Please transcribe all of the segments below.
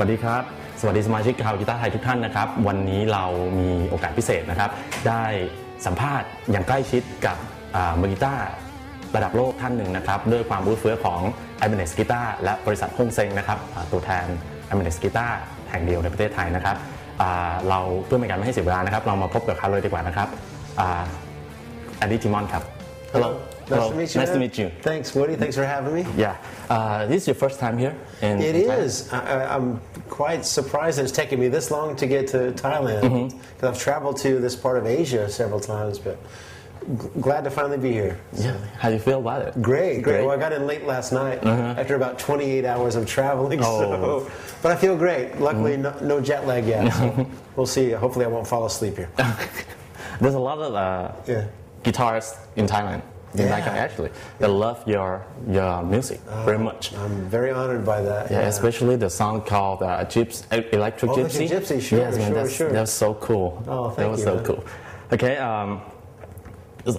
วัสดีครับสวัสดีสมาชิกชาวกีตาร์ไทยทุกท่านนะครับวันนี้เรามีโอกาสพิเศษนะครับได้สัมภาษณ์อย่างใกล้ชิดกับมือกีตาร์ระดับโลกท่านหนึ่งนะครับด้วยความรู้เฟื้อของ Timmons กีตาร์และบริษัทฮ่งเซ็งนะครับตัวแทน Timmons กีตาร์แห่งเดียวในประเทศไทยนะครับเราเพื่อไม่ให้การไม่ให้เสียเวลานะครับเรามาพบกับเขาเลยดีกว่านะครับอดีทิมอนครับ Hello. Hello. Nice to meet you. Thanks, Woody. Thanks for having me. Yeah. This is your first time here in It Thailand? is. I'm quite surprised that it's taken me this long to get to Thailand. Because I've traveled to this part of Asia several times, but glad to finally be here. So. Yeah. How do you feel about it? Great. Well, I got in late last night after about 28 hours of traveling. Oh. But I feel great. Luckily, no jet lag yet. So we'll see. Hopefully, I won't fall asleep here. There's a lot of guitarists in Thailand. Actually, they love your music very much. I'm very honored by that. Yeah, especially the song called Electric Gypsy. Gypsy, sure, yes, sure. That's so cool. Oh, thank you. That was so cool. Okay,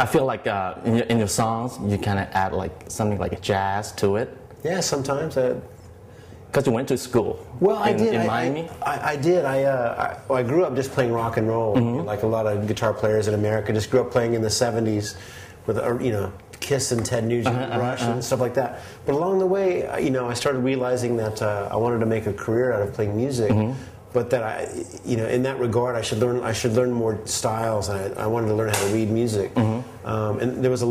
I feel like in your songs you kind of add like something like jazz to it. Yeah, sometimes. Because you went to school. Well, I did. In Miami? I did. I grew up just playing rock and roll, like a lot of guitar players in America. Just grew up playing in the 70s with, Kiss and Ted Nugent and Rush and stuff like that. But along the way, I started realizing that I wanted to make a career out of playing music. But that in that regard, I should learn more styles. I wanted to learn how to read music. And there was a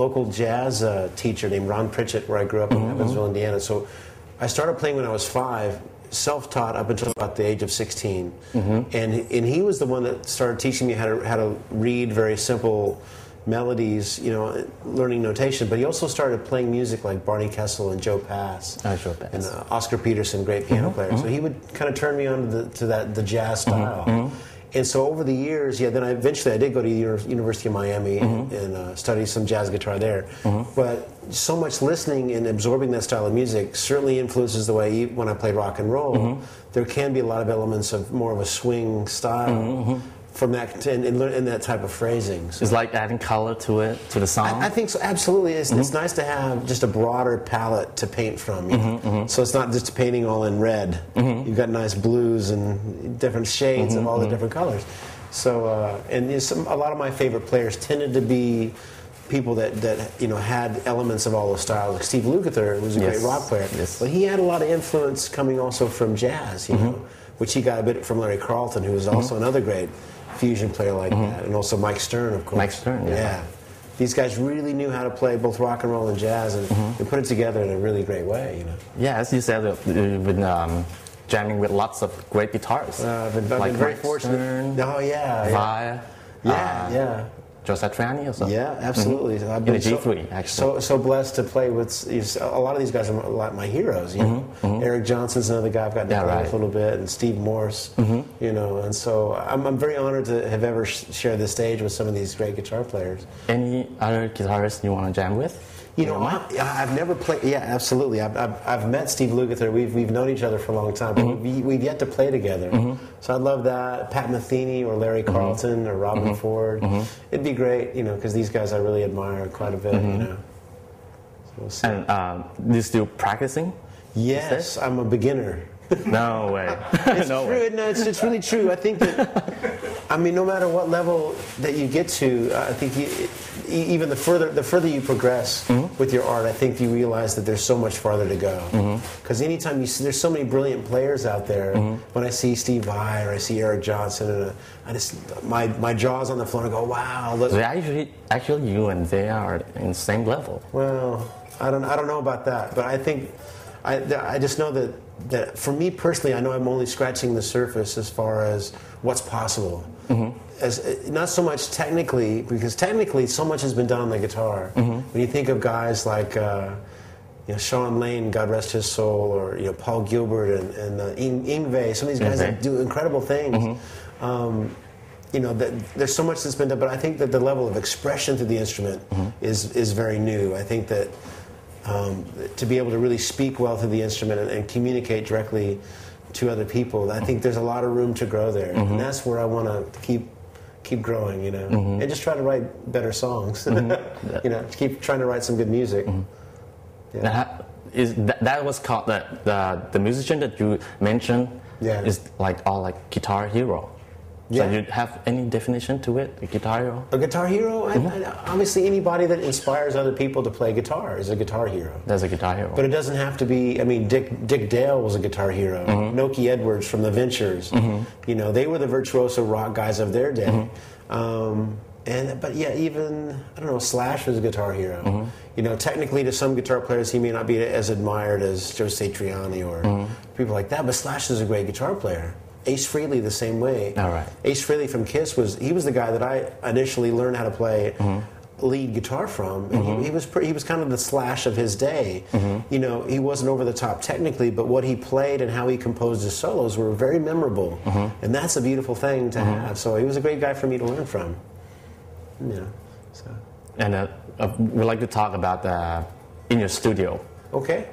local jazz teacher named Ron Pritchett where I grew up in Evansville, Indiana. So I started playing when I was 5, self-taught up until about the age of 16. And he was the one that started teaching me how to read very simple melodies, learning notation. But he also started playing music like Barney Kessel and Joe Pass. And Oscar Peterson, great piano player. So he would kind of turn me on to the jazz style. And so over the years, then eventually I did go to the University of Miami and study some jazz guitar there. But so much listening and absorbing that style of music certainly influences the way when I play rock and roll. There can be a lot of elements of more of a swing style. From that and that type of phrasing. So it's like adding color to it, to the song? I think so, absolutely. It's nice to have just a broader palette to paint from. So it's not just painting all in red. You've got nice blues and different shades of all the different colors. So, and a lot of my favorite players tended to be people that had elements of all those styles. Like Steve Lukather was a great rock player. But he had a lot of influence coming also from jazz, which he got a bit from Larry Carlton, who was also another great fusion player like that, and also Mike Stern, of course. Mike Stern, yeah. These guys really knew how to play both rock and roll and jazz, and they put it together in a really great way, Yeah, as you said, you've been jamming with lots of great guitarists. I've been very fortunate. Stern, Vai. Joe Satriani or something? Yeah, absolutely. I've been in the G3, actually. So blessed to play with a lot of these guys are like my heroes. Eric Johnson's another guy I've gotten to play with a little bit, and Steve Morse. And so I'm very honored to have ever shared the stage with some of these great guitar players. Any other guitarists you want to jam with? I've never played. Yeah, absolutely. I've met Steve Lukather. We've known each other for a long time, but we've yet to play together. So I'd love that. Pat Metheny or Larry Carlton or Robin Ford. It'd be great, because these guys I really admire quite a bit. So we'll see. And you still practicing? Yes, I'm a beginner. No way. It's true. No, it's really true. I think that, no matter what level that you get to, I think even the further you progress with your art, I think you realize that there's so much farther to go. Because anytime there's so many brilliant players out there. When I see Steve Vai or I see Eric Johnson, my jaw's on the floor and I go, wow. So actually, you and they are in the same level. Well, I don't know about that, but I think I just know that for me personally, I know I'm only scratching the surface as far as what's possible. As not so much technically, because technically so much has been done on the guitar. When you think of guys like Sean Lane, God rest his soul, or Paul Gilbert and Yngwie, some of these guys that do incredible things. There's so much that's been done, but I think that the level of expression through the instrument is very new. I think that to be able to really speak well through the instrument and communicate directly to other people, I think there's a lot of room to grow there, and that's where I want to keep growing, and just try to write better songs. Keep trying to write some good music. Now, is that was called the musician that you mentioned is like all like guitar hero. So you have any definition to it, a guitar hero? A guitar hero? Obviously, anybody that inspires other people to play guitar is a guitar hero. That's a guitar hero. But it doesn't have to be. I mean, Dick Dale was a guitar hero. Noki Edwards from the Ventures. You know, they were the virtuoso rock guys of their day. But yeah, even I don't know, Slash was a guitar hero. You know, technically to some guitar players, he may not be as admired as Joe Satriani or people like that. But Slash is a great guitar player. Ace Frehley the same way. All right. Ace Frehley from Kiss was the guy that I initially learned how to play lead guitar from. And he was kind of the Slash of his day. You know, he wasn't over the top technically, but what he played and how he composed his solos were very memorable. And that's a beautiful thing to have. So he was a great guy for me to learn from. Yeah. So. And we'd like to talk about in your studio. Okay.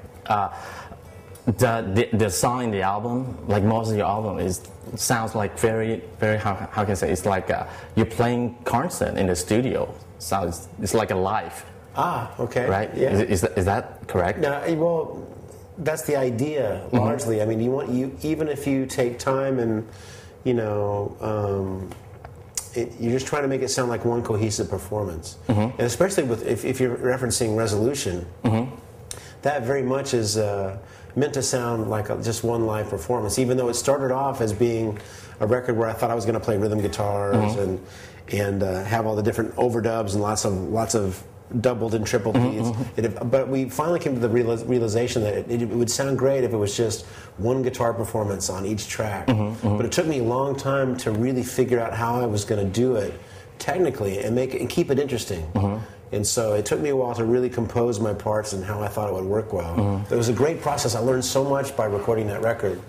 The song in the album, like most of your album, sounds like very how can I say? It's like you're playing concert in the studio. So it's like a live. Okay. Right? Yeah. Is that correct? No, well, that's the idea largely. I mean, even if you take time and you know. You're just trying to make it sound like one cohesive performance, and especially if you're referencing Resolution, that very much is meant to sound like just one live performance. Even though it started off as being a record where I thought I was going to play rhythm guitars and have all the different overdubs and lots of doubled and tripled keys. But we finally came to the realization that it would sound great if it was just one guitar performance on each track. But it took me a long time to really figure out how I was going to do it technically and keep it interesting. And so it took me a while to really compose my parts and how I thought it would work well. It was a great process. I learned so much by recording that record.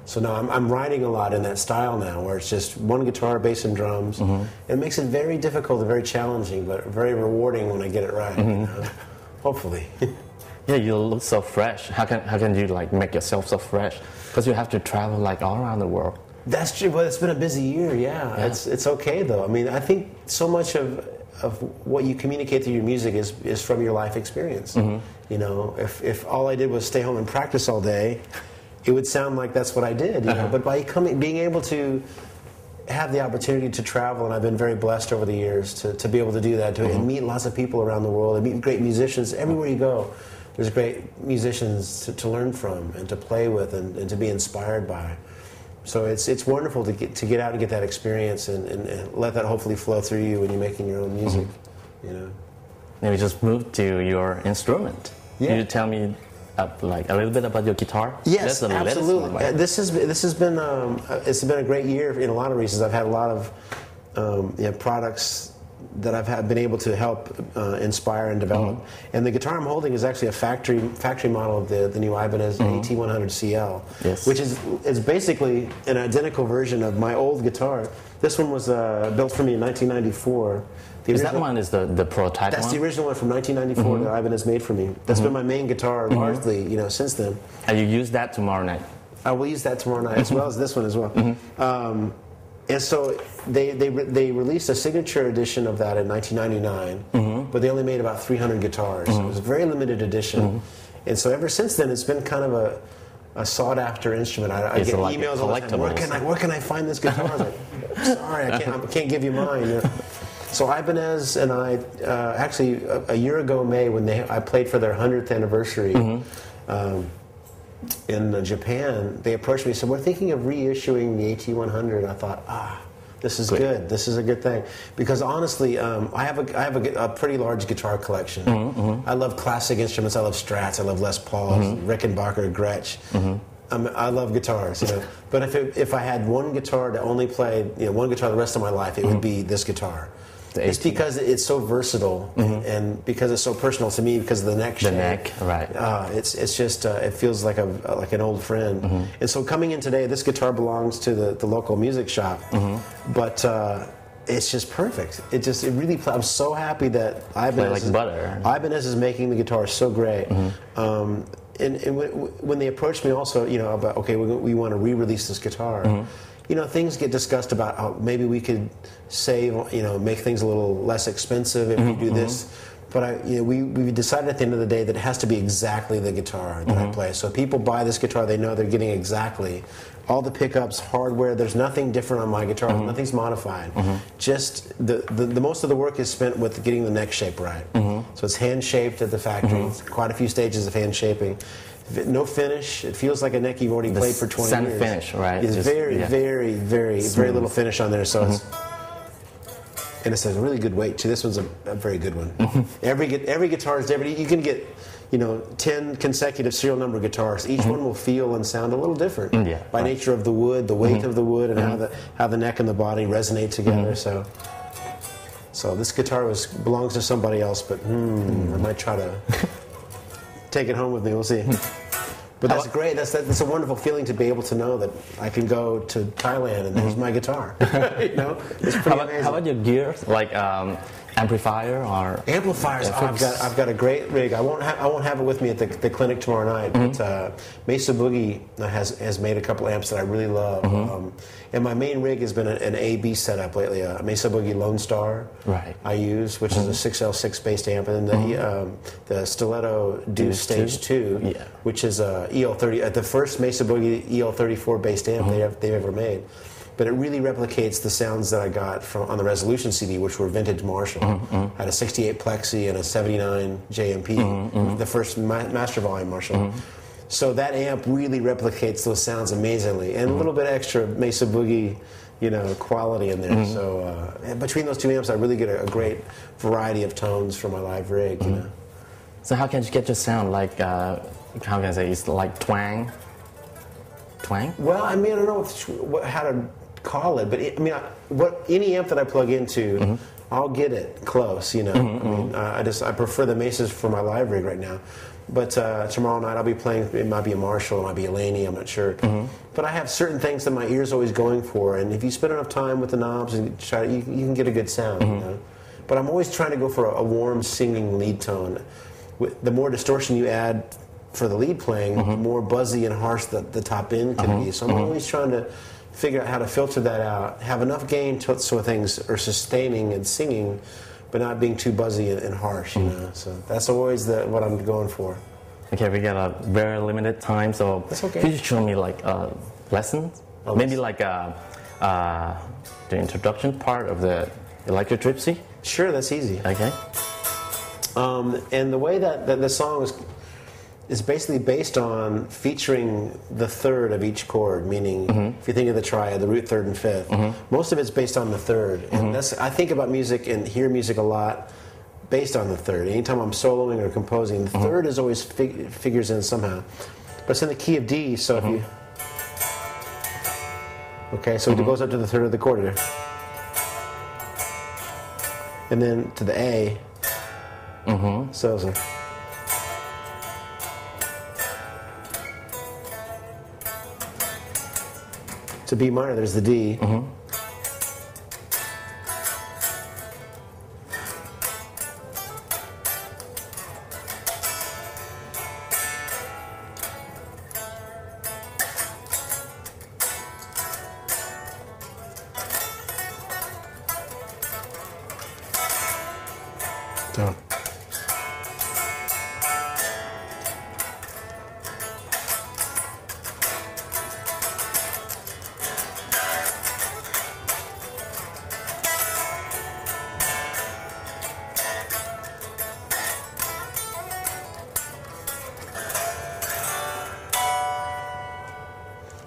So now I'm writing a lot in that style now, where it's just one guitar, bass, and drums. It makes it very difficult and very challenging, but very rewarding when I get it right. You know? Hopefully. Yeah, you look so fresh. How can you like make yourself so fresh? Because you have to travel like all around the world. That's true, but it's been a busy year. Yeah. It's okay though. I mean, I think so much of what you communicate through your music is from your life experience. You know, if all I did was stay home and practice all day, it would sound like that's what I did. You know? But by being able to have the opportunity to travel, and I've been very blessed over the years to be able to do that, and meet lots of people around the world, and meet great musicians everywhere you go. There's great musicians to learn from and to play with and to be inspired by. So it's wonderful to get out and get that experience and let that hopefully flow through you when you're making your own music. You know. Maybe just move to your instrument. Yeah. Can you tell me like a little bit about your guitar? Yes, absolutely. This has been it's been a great year in a lot of reasons. I've had a lot of products that I've been able to help inspire and develop. And the guitar I'm holding is actually a factory model of the new Ibanez AT100 CL, which is basically an identical version of my old guitar. This one was built for me in 1994. That one is the prototype That's one? the original one from 1994 that Ibanez made for me. That's been my main guitar largely, since then. And you use that tomorrow night? I will use that tomorrow night as well as this one as well. And so they released a signature edition of that in 1999, but they only made about 300 guitars. It was a very limited edition. And so ever since then, it's been kind of a sought-after instrument. I get like emails all the time, where can I find this guitar? I was like, sorry, I can't give you mine. So Ibanez and I, actually a year ago May, when I played for their 100th anniversary, in Japan, they approached me and said, we're thinking of reissuing the AT100. I thought, this is good. This is a good thing. Because honestly, I have a pretty large guitar collection. I love classic instruments. I love Strats. I love Les Pauls, Rickenbacker, Gretsch. I love guitars. But if I had one guitar to only play, one guitar the rest of my life, it would be this guitar. It's because it's so versatile and because it's so personal to me because of the neck shape. The neck, right. It's just, it feels like an old friend. And so coming in today, this guitar belongs to the local music shop. But it's just perfect. It really, I'm so happy that Ibanez is making the guitar so great. And when they approached me also, about, okay, we want to re-release this guitar. Things get discussed about how maybe we could save, make things a little less expensive if we do this. But we decided at the end of the day that it has to be exactly the guitar that I play. So if people buy this guitar, they know they're getting exactly all the pickups, hardware. There's nothing different on my guitar. Nothing's modified. Just the most of the work is spent with getting the neck shape right. So it's hand shaped at the factory. It's quite a few stages of hand shaping. No finish. It feels like a neck you've already played for 20 years. Finish, right? It's very little finish on there. So it's. And it's a really good weight too. This one's a very good one. Every guitar is different. You can get, 10 consecutive serial number guitars. Each one will feel and sound a little different by nature of the wood, the weight of the wood, and how the neck and the body resonate together. So this guitar belongs to somebody else, but I might try to take it home with me. We'll see. But that's great. That's a wonderful feeling to be able to know that I can go to Thailand and there's my guitar. It's pretty amazing. How about your gear, like amplifier or amplifiers? I've got a great rig. I won't have it with me at the clinic tomorrow night. But Mesa Boogie has made a couple amps that I really love. And my main rig has been an A/B setup lately. A Mesa Boogie Lone Star. Right. I use, which is a 6L6 based amp, and then the Stiletto Deuce Stage 2, which is a EL30, the first Mesa Boogie EL34 based amp they've ever made. But it really replicates the sounds that I got on the Resolution CD, which were vintage Marshall. Had a 68 Plexi and a 79 JMP, the first master volume Marshall. So that amp really replicates those sounds amazingly, and a little bit extra Mesa Boogie, quality in there. So between those two amps, I really get a great variety of tones for my live rig. So how can you get your sound like? How can I say? It's like twang. Twang? Well, I don't know how to call it, but any amp that I plug into, I'll get it close. I prefer the Mesas for my live rig right now. But tomorrow night I'll be playing. It might be a Marshall, it might be a Laney. I'm not sure. But I have certain things that my ear's always going for, and if you spend enough time with the knobs and you can get a good sound. But I'm always trying to go for a warm singing lead tone. The more distortion you add for the lead playing, the more buzzy and harsh the top end can be. So I'm always trying to figure out how to filter that out, have enough gain so things are sustaining and singing, but not being too buzzy and harsh. So that's always what I'm going for. Okay, we got a very limited time, so that's okay. Could you show me like lessons? Maybe like the introduction part of the Electric Gypsy? Sure, that's easy. Okay. And the way that the song is basically based on featuring the third of each chord, meaning if you think of the triad, the root, third, and fifth, most of it's based on the third. And I think about music and hear music a lot based on the third. Anytime I'm soloing or composing, the third is always figures in somehow. But it's in the key of D, so if you... Okay, so it goes up to the third of the chord here. And then to the A. So it's like... To B minor, there's the D. So.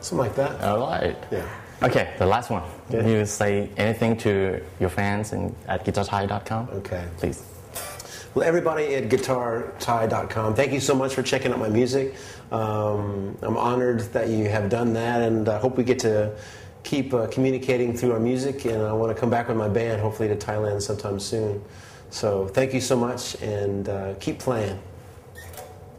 Something like that. All right. Yeah. Okay, the last one. Yeah. Can you say anything to your fans at GuitarThai.com? Okay. Please. Well, everybody at GuitarThai.com, thank you so much for checking out my music. I'm honored that you have done that, and I hope we get to keep communicating through our music, and I want to come back with my band, hopefully to Thailand sometime soon. So thank you so much, and keep playing.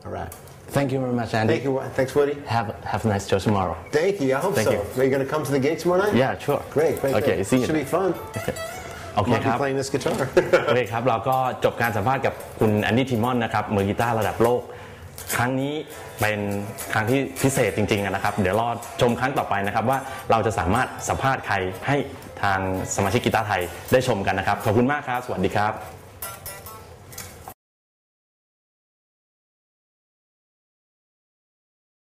All right. Thank you very much, Andy. Thank you. Thanks, Woody. Have a nice show tomorrow. Thank you. I hope Thank so. you. Are you going to come to the gig tomorrow night? Yeah, sure. Great. Okay, see you. Should be fun. โอเค Might ค be รับ playing this guitar. โอเคครับเราก็จบการสัมภาษณ์กับคุณแอนดี้ทิมอนนะครับมือกีตาร์ระดับโลกครั้งนี้เป็นครั้งที่พิเศษจริงๆนะครับเดี๋ยวรอชมครั้งต่อไปนะครับว่าเราจะสามารถสัมภาษณ์ใครให้ทางสมาชิกกีตาร์ไทยได้ชมกันนะครับขอบคุณมากครับสวัสดีครับ